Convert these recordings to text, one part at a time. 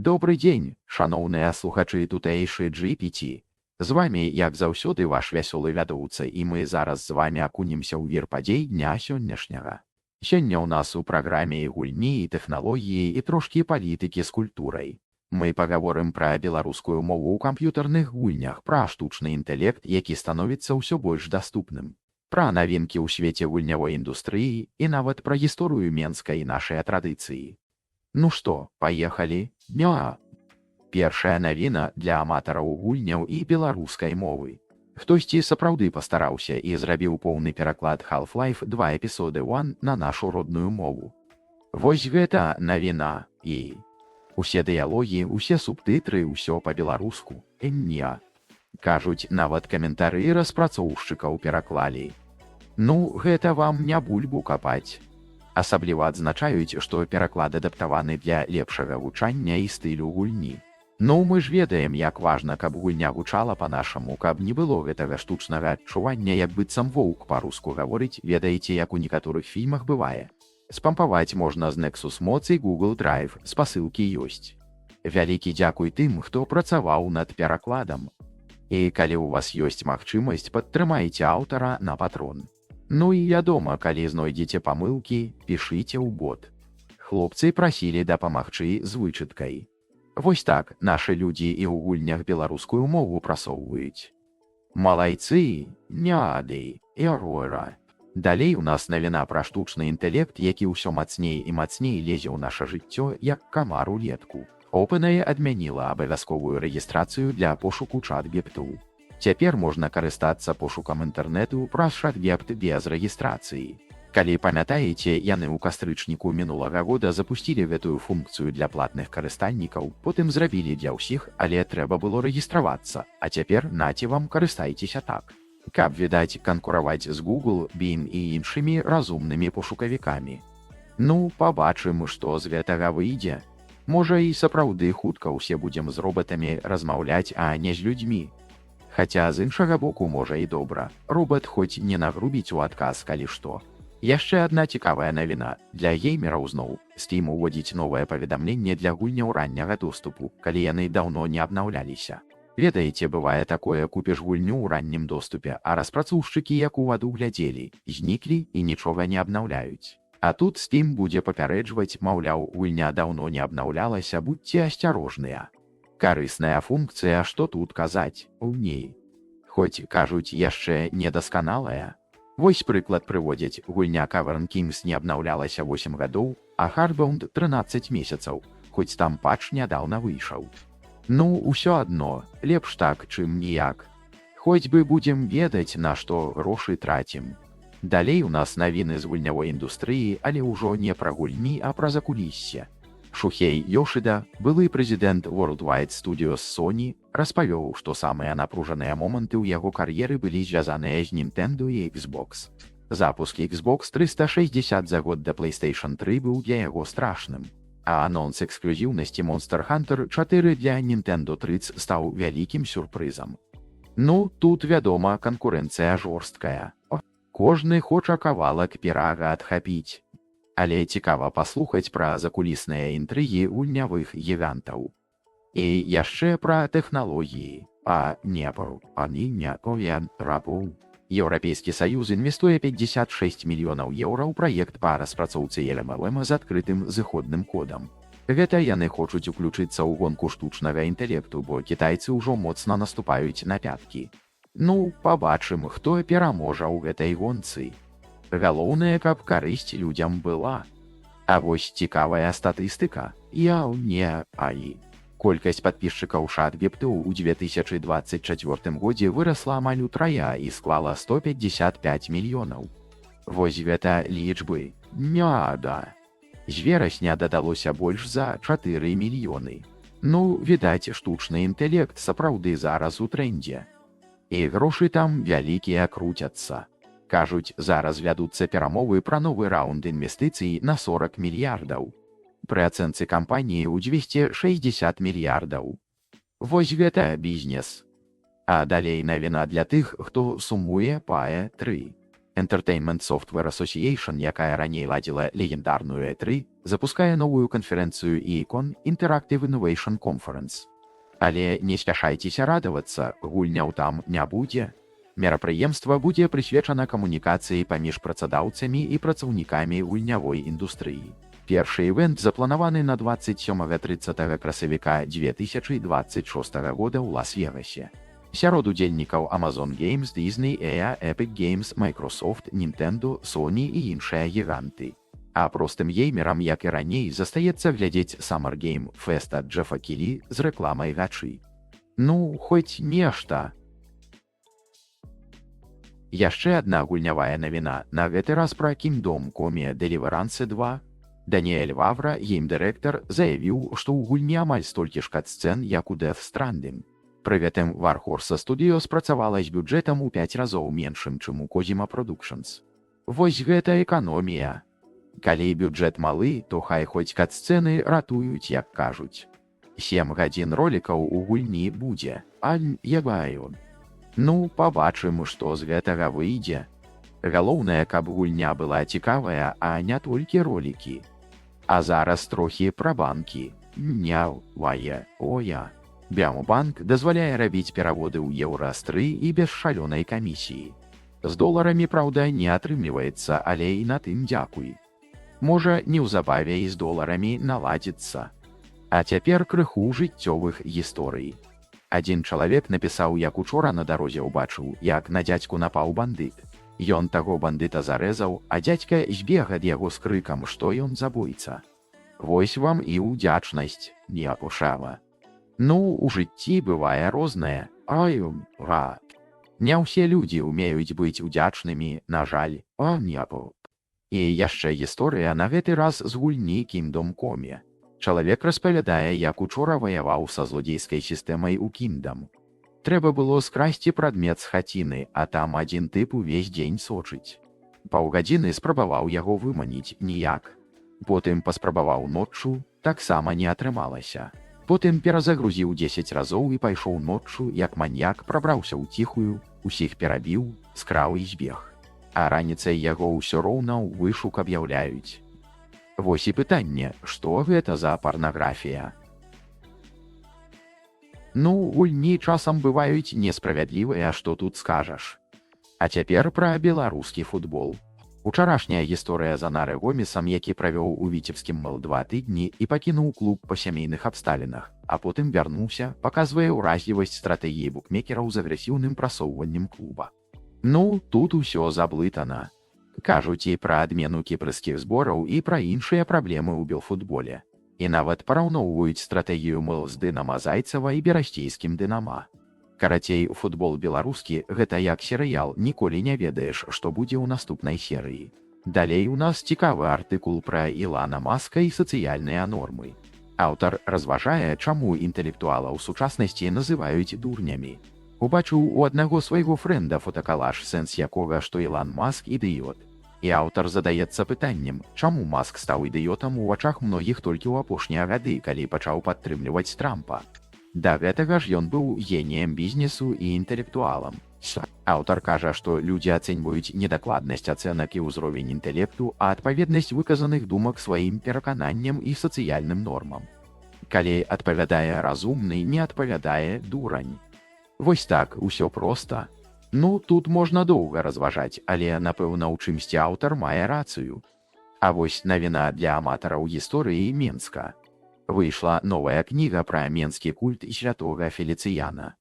Добрый дзень, шаноўныя слухачы тутэйшы GPT. З вамі, як заўсёды, ваш вясёлы вядоўца, і мы зараз з вамі акунемся ў вір падзей дня сённяшняга. Сёння ў нас у праграме і гульні, і тэхналогіі, і трошкі палітыкі з культурай. Мы пагаворым пра беларускую мову ў камп'ютарных гульнях, пра штучны інтэлект, які становіцца ўсё больш даступным, пра навінкі ў свеце гульнявой індустрыі і нават пра гісторыю Менска і нашыя традыцыі. Ну што, паехалі? Дня! Першая навіна для аматараў гульняў і беларускай мовы. Хтосьці сапраўды пастараўся і зрабіў поўны пераклад Half-Life 2 эпізоды 1 на нашу родную мову. Вось гэта навіна і... Усе дыялогі, усе субтытры, усё па-беларуску. Не. Кажуць, нават каментары распрацоўшчыкаў пераклалі. Ну, гэта вам не бульбу капаць. Асабліва адзначаюць, што пераклад адаптаваны для лепшага гучання і стылю гульні. Ну, мы ж ведаем, як важна, каб гульня гучала па-нашаму, каб не было гэтага штучнага адчування, як быццам воўк па-руску гаворыць, ведаеце, як у некаторых фільмах бывае. Спампаваць можна з Nexus Mods і Google Drive, спасылкі ёсць. Вялікі дзякуй тым, хто працаваў над перакладам. І калі ў вас ёсць магчымасць, падтрымайце аўтара на Patreon. Ну і вядома, калі знойдзеце памылкі, пішыце ў бот. Хлопцы прасілі дапамагчы з вычыткай. Вось так нашы людзі і ў гульнях беларускую мову прасоўваюць. Малайцы, няды, эрора. Далей у нас навіна пра штучны інтэлект, які ўсё мацней і мацней лезе ў наша жыццё, як камар у летку. OpenAI адмяніла абавязковую рэгістрацыю для пошуку чат-гепту. Цяпер можна карыстацца пошукам інтэрнэту праз чат-гепт без рэгістрацыі. Калі памятаеце, яны ў кастрычніку мінулага года запусцілі гэтую функцыю для платных карыстальнікаў, потым зрабілі для ўсіх, але трэба было рэгістравацца, а цяпер наце вам карыстайцеся так. Каб, відаць, канкураваць з Google, Bing і іншымі разумнымі пошукавікамі. Ну, пабачым, што з гэтага выйдзе. Можа, і сапраўды хутка ўсе будзем з робатамі размаўляць, а не з людзьмі. Хаця, з іншага боку, можа і добра. Робат хоць не нагрубіць у адказ, калі што. Яшчэ адна цікавая навіна. Для геймераў зноў. Steam уводзіць новае паведамленне для гульняў ранняга доступу, калі яны даўно не абнаўляліся. Ведаеце, бывае такое, купіш гульню ў раннім доступе, а распрацоўшчыкі як у ваду глядзелі, зніклі і нічога не абнаўляюць. А тут Steam будзе папярэджваць, маўляў, гульня даўно не абнаўлялася, будьце асцярожныя. Карысная функцыя, што тут казаць, у ней. Хоць, кажуць, яшчэ недасканалая. Вось прыклад прыводзяць, гульня Cavern Kings не абнаўлялася 8 гадоў, а Hardbound 13 месяцаў, хоць там патч нядаўна выйшаў. Ну, усё адно, лепш так, чым ніяк. Хоць бы будзем ведаць, на што грошы трацім. Далей у нас навіны з гульнявой індустрыі, але ўжо не пра гульні, а пра закуліссе. Шухей Йошыда, былы прэзідэнт Worldwide Studios Sony, распавёў, што самыя напружаныя моманты ў яго кар'еры былі звязаныя з Nintendo і Xbox. Запуск Xbox 360 за год да PlayStation 3 быў для яго страшным. А анонс эксклюзіўнасці Monster Hunter 4 для Nintendo 30 стаў вялікім сюрпрызам. Ну, тут, вядома, канкурэнцыя жорсткая. Кожны хоча кавалак пірага адхапіць. Але цікава паслухаць пра закулісныя інтрыгі гульнявых гігантаў. І яшчэ пра тэхналогіі. Еўрапейскі саюз інвестуе 56 мільёнаў еўра ў праект па распрацоўцы LLM з адкрытым зыходным кодам. Гэта яны хочуць уключыцца ў гонку штучнага інтэлекту, бо кітайцы ўжо моцна наступаюць на пяткі. Ну, пабачым, хто пераможа ў гэтай гонцы. Галоўнае, каб карысць людзям была. А вось цікавая статыстыка. Колькасць падпісчыкаў чат-гепту ў 2024 годзе вырасла амаль утрая і склала 155 мільёнаў. Вось гэта лічбы. Няда. З верасня дадалося больш за 4 мільёны. Ну, відаць, штучны інтэлект сапраўды зараз у трэндзе. І грошы там вялікія круцяцца. Кажуць, зараз вядуцца перамовы пра новы раунд інвестыцый на 40 мільярдаў. Пры ацэнцы кампаніі ў 260 мільярдаў. Вось гэта бізнес. А далей навіна для тых, хто сумуе PAE 3. Entertainment Software Association, якая раней ладзіла легендарную E3, Запускае новую канферэнцыю ікон Interactive Innovation Conference. Але не спяшайцеся радавацца, гульняў там не будзе. Мерапрыемства будзе прысвечана камунікацыі паміж працадаўцамі і працаўнікамі гульнявой індустрыі. Першы івэнт запланаваны на 27-30 красавіка 2026 года ў Лас-Вегасе. Сярод удзельнікаў Amazon Games, Disney, EA, Epic Games, Microsoft, Nintendo, Sony і іншыя гіганты. А простым геймерам, як і раней, застаецца глядзець Summer Game Fest ад Джефа Кілі з рэкламай гачы. Ну, хоць нешта. Яшчэ адна гульнявая навіна, на гэты раз пра Kingdom Come Deliverance 2. Даніэль Вавра, гейм-дырэктар, заявіў, што ў гульні амаль столькі ж кат-сцэн, як у Death Stranding. Пры гэтым Warhorse Studios працавала з бюджэтам у 5 разоў меншым, чым у Kojima Productions. Вось гэта эканомія. Калі бюджэт малы, то хай хоць кат-сцэны ратуюць, як кажуць. 7 гадзін ролікаў у гульні будзе, ябаю. Ну, пабачым, што з гэтага выйдзе. Галоўнае, каб гульня была цікавая, а не толькі ролікі. А зараз трохі пра банкі. Оя. Бямбанк дазваляе рабіць пераводы ў еўра з 3 і без шалёнай камісіі. З доларамі, праўда, не атрымліваецца, але і на тым дзякуй. Можа, неўзабаве і з доларамі наладзіцца. А цяпер крыху жыццёвых гісторый. Адзін чалавек напісаў, як учора на дарозе ўбачыў, як на дзядзьку напаў бандыт. Ён таго бандыта зарэзаў, а дзядзька збег ад яго з крыкам, што ён забойца. Вось вам і ўдзячнасць, не апушава. Ну, у жыцці бывае рознае. Не ўсе людзі ўмеюць быць удзячнымі, на жаль, І яшчэ гісторыя на гэты раз з гульні Kingdom Come. Чалавек распавядае, як учора ваяваў са злодзейскай сістэмай у Kingdom. Трэба было скрасці прадмет з хаціны, а там адзін тып увесь дзень сочыць. Паўгадзіны спрабаваў яго выманіць, ніяк. Потым паспрабаваў ноччу, таксама не атрымалася. Потым перазагрузіў 10 разоў і пайшоў ноччу, як маньяк, прабраўся ў ціхую, усіх перабіў, скраў і збег. А раніцай яго ўсё роўна ў вышук аб'яўляюць. Вось і пытанне, што гэта за парнаграфія? Ну, гульні часам бываюць несправядлівыя, што тут скажаш. А цяпер пра беларускі футбол. Учарашняя гісторыя з Анары Гомесам, які правёў у віцебскім МЛ 2 тыдні і пакінуў клуб па сямейных абставінах, а потым вярнуўся, паказвае ўразлівасць стратэгіі букмекераў з агрэсіўным прасоўваннем клуба. Ну, тут усё заблытана. Кажуць і пра адмену кіпрскіх збораў і пра іншыя праблемы ў белфутболе. І нават параўноўваюць стратэгію МЛ з Дынама Зайцева і берасцейскім Дынама. Карацей, футбол беларускі – гэта як серыял, ніколі не ведаеш, што будзе ў наступнай серыі. Далей у нас цікавы артыкул пра Ілана Маска і сацыяльныя нормы. Аўтар разважае, чаму інтэлектуалаў сучаснасці называюць дурнямі. Убачыў у аднаго свайго фрэнда фотакалаж, сэнс якога, што Ілан Маск ідыёт. І аўтар задаецца пытаннем, чаму Маск стаў ідыётам у вачах многіх толькі ў апошнія гады, калі пачаў падтрымліваць Трампа. Да гэтага ж ён быў геніем бізнесу і інтэлектуалам. Аўтар кажа, што людзі ацэньваюць недакладнасць ацэнак і ўзровень інтэлекту, а адпаведнасць выказаных думак сваім перакананням і сацыяльным нормам. Калі адпавядае разумны, не адпавядае дурань. Вось так, усё проста. Ну, тут можна доўга разважаць, але, напэўна, у чымсьці аўтар мае рацыю. А вось навіна для аматараў гісторыі Менска. Выйшла новая кніга пра менскі культ святога Феліцыяна.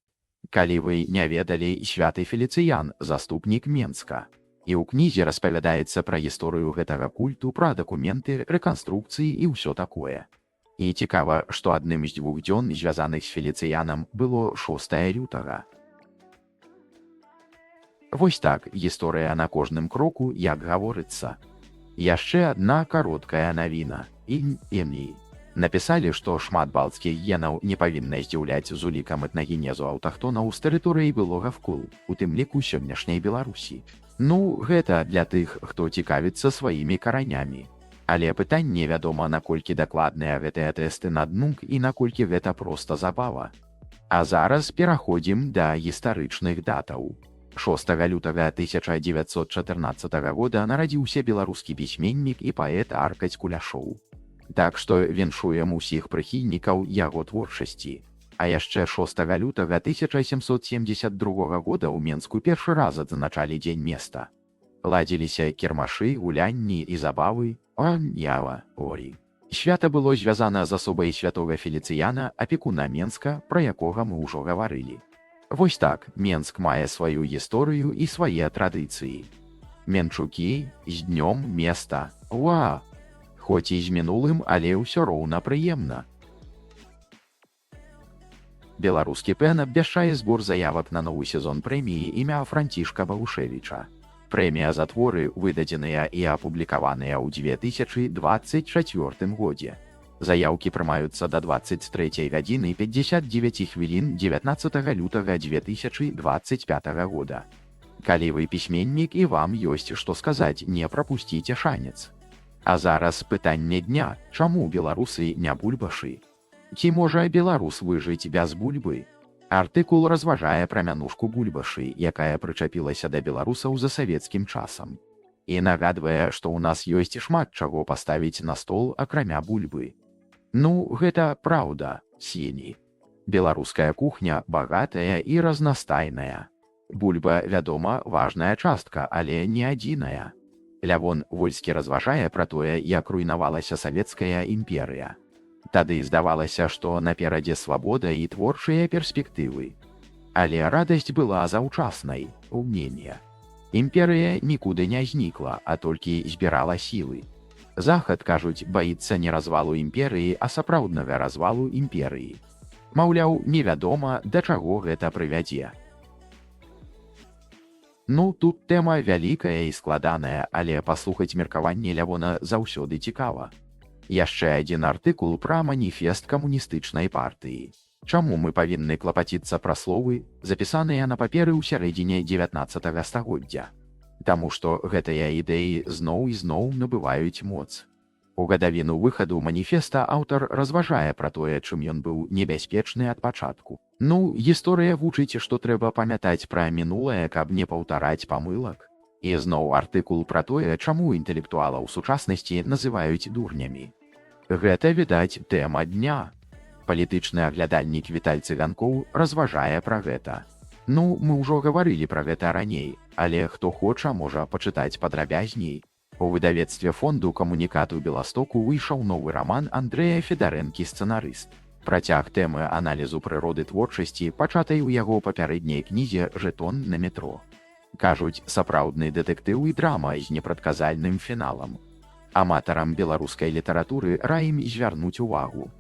Калі вы не ведалі, святы Феліцыян – заступнік Менска. І ў кнізе распавядаецца пра гісторыю гэтага культу, пра дакументы, рэканструкцыі і ўсё такое. І цікава, што адным з 2 дзён, звязаных з Феліцыянам, было 6 лютага. Вось так, гісторыя на кожным кроку, як гаворыцца. Яшчэ адна кароткая навіна. Напісалі, што шмат балцкіх генаў не павінна здзіўляць з улікам этнагенезу аўтахтонаў з тэрыторыі былога вкул, у тым ліку сённяшняй Беларусі. Ну, гэта для тых, хто цікавіцца сваімі каранямі. Але пытанне, вядома, наколькі дакладныя гэтыя тэсты на днук і наколькі гэта проста забава. А зараз пераходзім да гістарычных датаў. 6 лютага 1914 года нарадзіўся беларускі пісьменнік і паэт Аркадзь Куляшоў. Так што віншуем усіх прыхільнікаў яго творчасці. А яшчэ 6 лютага 1772 года ў Менску першы раз адзначалі дзень места. Ладзіліся кірмашы, гулянні і забавы, ява, орі. Свята было звязана з асобай святога Феліцыяна, апекуна Менска, пра якога мы ўжо гаварылі. Вось так, Менск мае сваю гісторыю і свае традыцыі. Менчукі, з днём места, уа! Хоць і з мінулым, але ўсё роўна прыемна. Беларускі пен абвяшчае збор заявак на новы сезон прэміі імя Францішка Баушевіча. Прэмія за творы, выдадзеныя і апублікаваныя ў 2024 годзе. Заяўкі прымаюцца да 23 гадзіны 59 хвілін 19 лютага 2025 года. Калі вы пісьменнік і вам ёсць што сказаць, не прапусціце шанец. А зараз пытанне дня: чаму беларусы не бульбашы? Ці можа беларус выжыць без бульбы? Артыкул разважае пра мянушку бульбашы, якая прычапілася да беларусаў за савецкім часам. І нагадвае, што ў нас ёсць шмат чаго паставіць на стол, акрамя бульбы. Ну, гэта праўда, сені. Беларуская кухня багатая і разнастайная. Бульба, вядома, важная частка, але не адзіная. Лявон Вольскі разважае пра тое, як руйнавалася савецкая імперыя. Тады здавалася, што наперадзе свабода і творчыя перспектывы. Але радасць была заўчаснай, у мнення. Імперыя нікуды не знікла, а толькі збірала сілы. Захад, кажуць, баіцца не развалу імперыі, а сапраўднага развалу імперыі. Маўляў, невядома, да чаго гэта прывядзе. Ну, тут тэма вялікая і складаная, але паслухаць меркаванне Лявона заўсёды цікава. Яшчэ адзін артыкул пра маніфест камуністычнай партыі. Чаму мы павінны клапаціцца пра словы, запісаныя на паперы ў сярэдзіне 19 стагоддзя? Таму што гэтыя ідэі зноў і зноў набываюць моц. У гадавіну выхаду маніфеста аўтар разважае пра тое, чым ён быў небяспечны ад пачатку. Ну, гісторыя вучыць, што трэба памятаць пра мінулае, каб не паўтараць памылак. І зноў артыкул пра тое, чаму інтэлектуалаў сучаснасці называюць дурнямі. Гэта, відаць, тэма дня. Палітычны аглядальнік Віталь Цыганкоў разважае пра гэта. Ну, мы ўжо гаварылі пра гэта раней, але хто хоча, можа пачытаць падрабязней. У выдавецтве фонду «Камунікату Беластоку» выйшаў новы раман Андрэя Федарэнкі «Сцэнарыст». Працяг тэмы аналізу прыроды творчасці, пачатай у яго папярэдняй кнізе «Жэтон на метро». Кажуць, сапраўдны дэтэктыў і драма з непрадказальным фіналам. Аматарам беларускай літаратуры раім звярнуць увагу.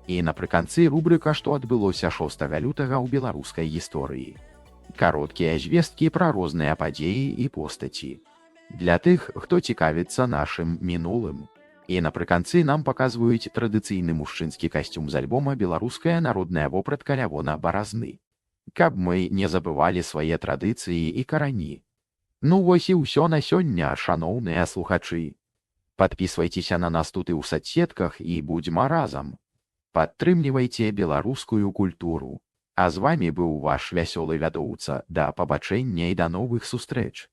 І напрыканцы рубрыка «Што адбылося 6 лютага ў беларускай гісторыі». Кароткія звесткі пра розныя падзеі і постаці. Для тых, хто цікавіцца нашым мінулым. І напрыканцы нам паказваюць традыцыйны мужчынскі касцюм з альбома «Беларуская народная вопратка» Лявона Баразны. Каб мы не забывалі свае традыцыі і карані. Ну вось і ўсё на сёння, шаноўныя слухачы. Падпісвайцеся на нас тут і ў садсетках і будзьма разам. Падтрымлівайце беларускую культуру. А з вамі быў ваш вясёлы вядоўца. Да пабачэння і да новых сустрэч.